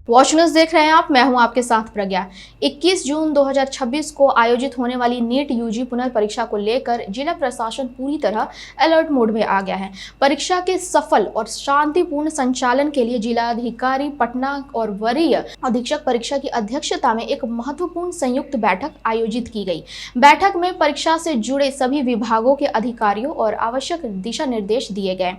Watch news देख रहे हैं आप। मैं हूं आपके साथ प्रज्ञा। 21 जून 2026 को आयोजित होने वाली नीट यूजी पुनर्परीक्षा को लेकर जिला प्रशासन पूरी तरह अलर्ट मोड में आ गया है। परीक्षा के सफल और शांतिपूर्ण संचालन के लिए जिलाधिकारी पटना और वरीय अधीक्षक परीक्षा की अध्यक्षता में एक महत्वपूर्ण संयुक्त बैठक आयोजित की गई। बैठक में परीक्षा से जुड़े सभी विभागों के अधिकारियों और आवश्यक दिशा निर्देश दिए गए।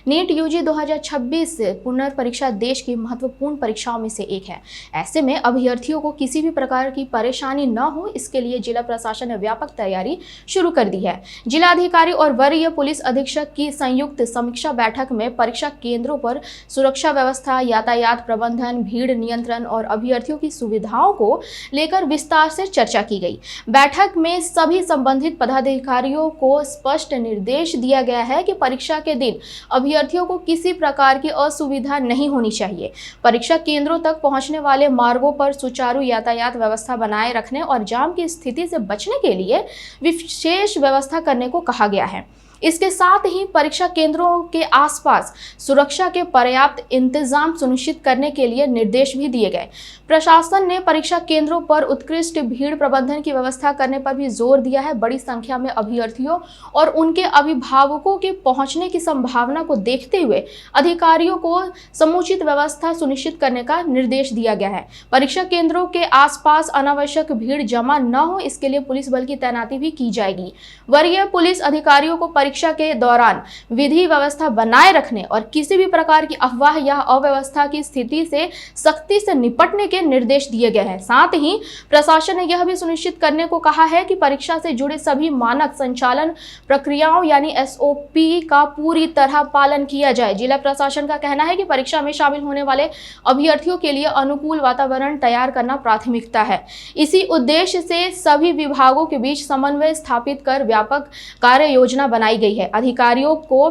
नीट यूजी 2026 पुनर्परीक्षा देश की महत्वपूर्ण परीक्षाओं में एक है। ऐसे में अभ्यर्थियों को किसी भी प्रकार की परेशानी न हो, इसके लिए जिला प्रशासन ने व्यापक तैयारी शुरू कर दी है। जिलाधिकारी और वरीय पुलिस अधीक्षक की संयुक्त समीक्षा बैठक में परीक्षा केंद्रों पर सुरक्षा व्यवस्था, यातायात प्रबंधन, भीड़ नियंत्रण और अभ्यर्थियों की सुविधाओं को लेकर विस्तार से चर्चा की गई। बैठक में सभी संबंधित पदाधिकारियों को स्पष्ट निर्देश दिया गया है कि परीक्षा के दिन अभ्यर्थियों को किसी प्रकार की असुविधा नहीं होनी चाहिए। परीक्षा केंद्रों तक पहुंचने वाले मार्गों पर सुचारू यातायात व्यवस्था बनाए रखने और जाम की स्थिति से बचने के लिए विशेष व्यवस्था करने को कहा गया है। इसके साथ ही परीक्षा केंद्रों के आसपास सुरक्षा के पर्याप्त इंतजाम सुनिश्चित करने के लिए निर्देश भी दिए गए। प्रशासन ने परीक्षा केंद्रों पर उत्कृष्ट भीड़ प्रबंधन की व्यवस्था करने पर भी जोर दिया है। बड़ी संख्या में अभ्यर्थियों और उनके अभिभावकों के पहुंचने की संभावना को देखते हुए अधिकारियों को समुचित व्यवस्था सुनिश्चित करने का निर्देश दिया गया है। परीक्षा केंद्रों के आसपास अनावश्यक भीड़ जमा न हो, इसके लिए पुलिस बल की तैनाती भी की जाएगी। वरीय पुलिस अधिकारियों को परीक्षा के दौरान विधि व्यवस्था बनाए रखने और किसी भी प्रकार की अफवाह या अव्यवस्था की स्थिति से सख्ती से निपटने के निर्देश दिए गए हैं। साथ ही प्रशासन ने यह भी सुनिश्चित करने को कहा है कि परीक्षा से जुड़े सभी मानक संचालन प्रक्रियाओं यानी एसओपी का पूरी तरह पालन किया जाए। जिला प्रशासन का कहना है कि परीक्षा में शामिल होने वाले अभ्यर्थियों के लिए अनुकूल वातावरण तैयार करना प्राथमिकता है। इसी उद्देश्य से सभी विभागों के बीच समन्वय स्थापित कर व्यापक कार्य योजना बनाई गई है। अधिकारियों को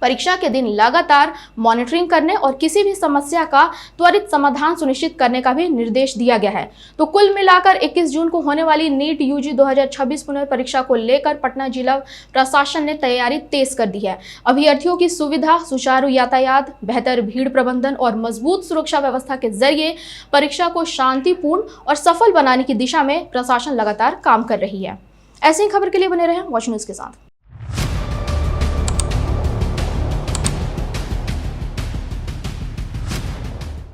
परीक्षा के दिन लगातार मॉनिटरिंग करने और किसी भी समस्या का त्वरित समाधान सुनिश्चित करने का भी निर्देश दिया गया है। तो कुल मिलाकर 21 जून को होने वाली नीट यूजी 2026 पुनर्परीक्षा को लेकर पटना जिला प्रशासन ने तैयारी तेज कर दी है। अभ्यर्थियों की सुविधा, सुचारू यातायात, बेहतर भीड़ प्रबंधन और मजबूत सुरक्षा व्यवस्था के जरिए परीक्षा को शांतिपूर्ण और सफल बनाने की दिशा में प्रशासन लगातार काम कर रही है। ऐसी ही खबर के लिए बने रहें वॉच न्यूज़ के साथ।